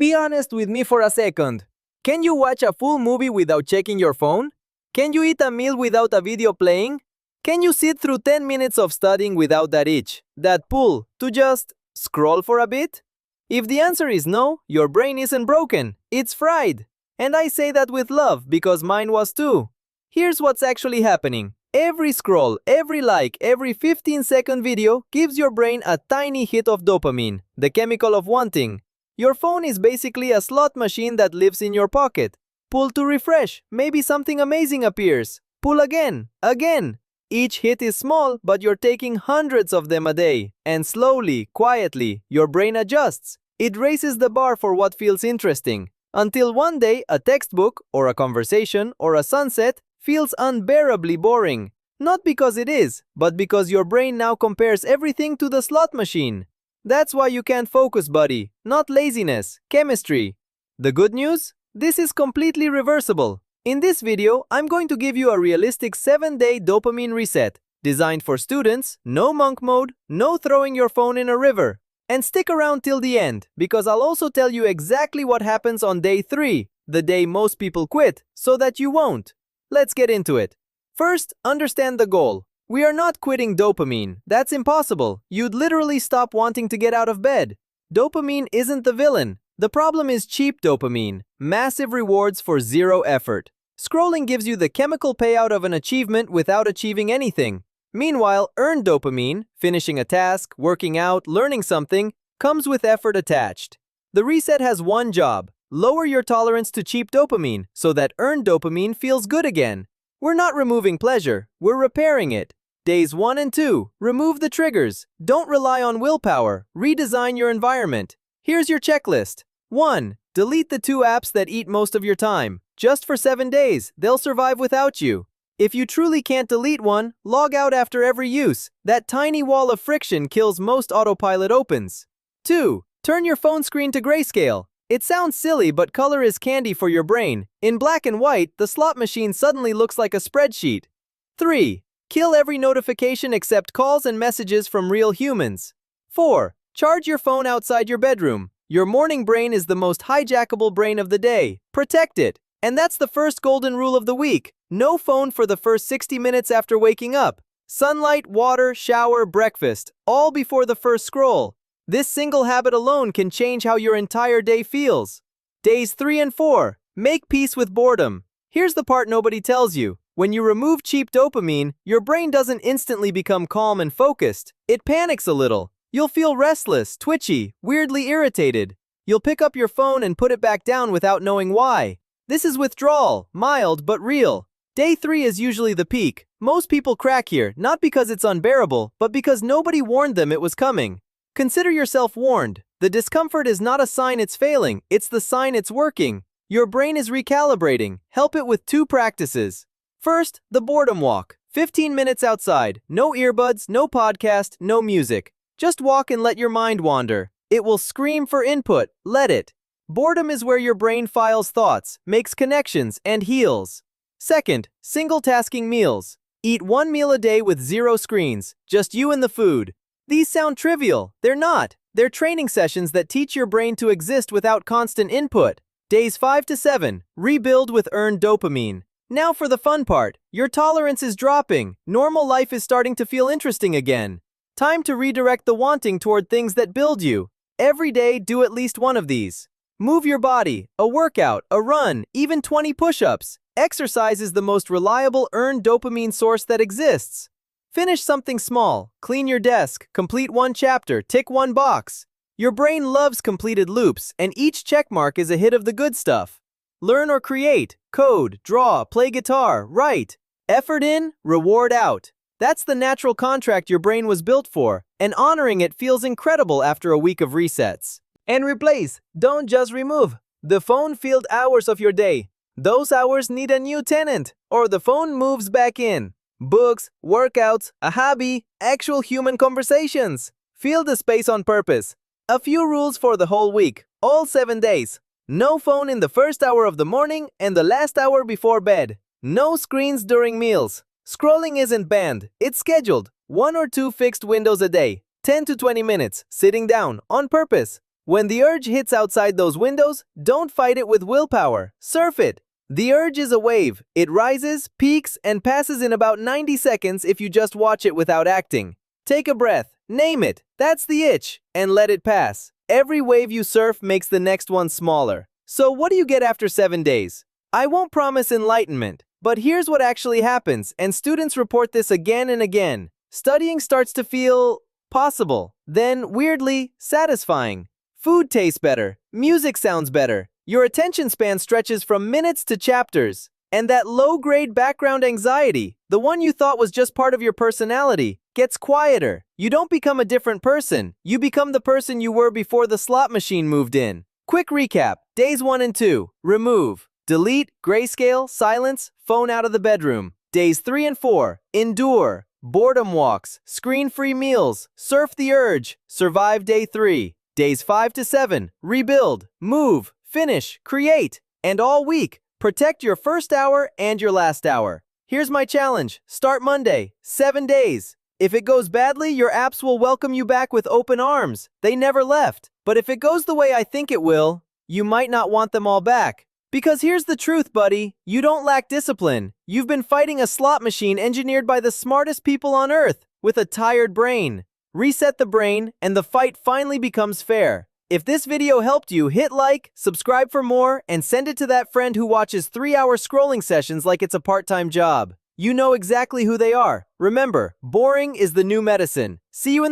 Be honest with me for a second. Can you watch a full movie without checking your phone? Can you eat a meal without a video playing? Can you sit through 10 minutes of studying without that itch, that pull, to just scroll for a bit? If the answer is no, your brain isn't broken, it's fried. And I say that with love because mine was too. Here's what's actually happening. Every scroll, every like, every 15-second video gives your brain a tiny hit of dopamine, the chemical of wanting. Your phone is basically a slot machine that lives in your pocket. Pull to refresh, maybe something amazing appears. Pull again, again. Each hit is small, but you're taking hundreds of them a day. And slowly, quietly, your brain adjusts. It raises the bar for what feels interesting. Until one day, a textbook, or a conversation, or a sunset feels unbearably boring. Not because it is, but because your brain now compares everything to the slot machine. That's why you can't focus, buddy. Not laziness, chemistry. The good news? This is completely reversible. In this video, I'm going to give you a realistic 7-day dopamine reset, designed for students, no monk mode, no throwing your phone in a river. And stick around till the end, because I'll also tell you exactly what happens on day 3, the day most people quit, so that you won't. Let's get into it. First, understand the goal. We are not quitting dopamine. That's impossible. You'd literally stop wanting to get out of bed. Dopamine isn't the villain. The problem is cheap dopamine, massive rewards for zero effort. Scrolling gives you the chemical payout of an achievement without achieving anything. Meanwhile, earned dopamine, finishing a task, working out, learning something, comes with effort attached. The reset has one job: lower your tolerance to cheap dopamine so that earned dopamine feels good again. We're not removing pleasure, we're repairing it. Days 1 and 2, remove the triggers. Don't rely on willpower, redesign your environment. Here's your checklist. 1. Delete the 2 apps that eat most of your time. Just for 7 days, they'll survive without you. If you truly can't delete one, log out after every use. That tiny wall of friction kills most autopilot opens. 2. Turn your phone screen to grayscale. It sounds silly, but color is candy for your brain. In black and white, the slot machine suddenly looks like a spreadsheet. 3. Kill every notification except calls and messages from real humans. 4. Charge your phone outside your bedroom. Your morning brain is the most hijackable brain of the day. Protect it. And that's the first golden rule of the week. No phone for the first 60 minutes after waking up. Sunlight, water, shower, breakfast, all before the first scroll. This single habit alone can change how your entire day feels. Days 3 and 4. Make peace with boredom. Here's the part nobody tells you. When you remove cheap dopamine, your brain doesn't instantly become calm and focused. It panics a little. You'll feel restless, twitchy, weirdly irritated. You'll pick up your phone and put it back down without knowing why. This is withdrawal, mild but real. Day 3 is usually the peak. Most people crack here, not because it's unbearable, but because nobody warned them it was coming. Consider yourself warned. The discomfort is not a sign it's failing, it's the sign it's working. Your brain is recalibrating. Help it with 2 practices. First, the boredom walk. 15 minutes outside. No earbuds, no podcast, no music. Just walk and let your mind wander. It will scream for input. Let it. Boredom is where your brain files thoughts, makes connections, and heals. Second, single-tasking meals. Eat 1 meal a day with 0 screens, just you and the food. These sound trivial. They're not. They're training sessions that teach your brain to exist without constant input. Days 5 to 7, rebuild with earned dopamine. Now for the fun part. Your tolerance is dropping. Normal life is starting to feel interesting again. Time to redirect the wanting toward things that build you. Every day, do at least one of these. Move your body, a workout, a run, even 20 push-ups. Exercise is the most reliable earned dopamine source that exists. Finish something small, clean your desk, complete 1 chapter, tick 1 box. Your brain loves completed loops, and each checkmark is a hit of the good stuff. Learn or create, code, draw, play guitar, write. Effort in, reward out. That's the natural contract your brain was built for, and honoring it feels incredible after a week of resets. And replace, don't just remove. The phone-filled hours of your day. Those hours need a new tenant, or the phone moves back in. Books, workouts, a hobby, actual human conversations. Fill the space on purpose. A few rules for the whole week, all 7 days. No phone in the first hour of the morning and the last hour before bed. No screens during meals. Scrolling isn't banned, it's scheduled. 1 or 2 fixed windows a day, 10 to 20 minutes, sitting down, on purpose. When the urge hits outside those windows, don't fight it with willpower. Surf it. The urge is a wave. It rises, peaks, and passes in about 90 seconds if you just watch it without acting. Take a breath, name it, that's the itch, and let it pass. Every wave you surf makes the next one smaller. So what do you get after 7 days? I won't promise enlightenment, but here's what actually happens, and students report this again and again. Studying starts to feel possible, then weirdly satisfying. Food tastes better, music sounds better, your attention span stretches from minutes to chapters. And that low-grade background anxiety, the one you thought was just part of your personality, gets quieter. You don't become a different person. You become the person you were before the slot machine moved in. Quick recap. Days 1 and 2. Remove. Delete, grayscale, silence, phone out of the bedroom. Days 3 and 4. Endure. Boredom walks, screen-free meals, surf the urge, survive day 3. Days 5 to 7. Rebuild. Move. Finish. Create. And all week, protect your first hour and your last hour. Here's my challenge. Start Monday, 7 days. If it goes badly, your apps will welcome you back with open arms. They never left. But if it goes the way I think it will, you might not want them all back. Because here's the truth, buddy. You don't lack discipline. You've been fighting a slot machine engineered by the smartest people on Earth with a tired brain. Reset the brain, and the fight finally becomes fair. If this video helped you, hit like, subscribe for more, and send it to that friend who watches 3-hour scrolling sessions like it's a part-time job. You know exactly who they are. Remember, boring is the new medicine. See you in the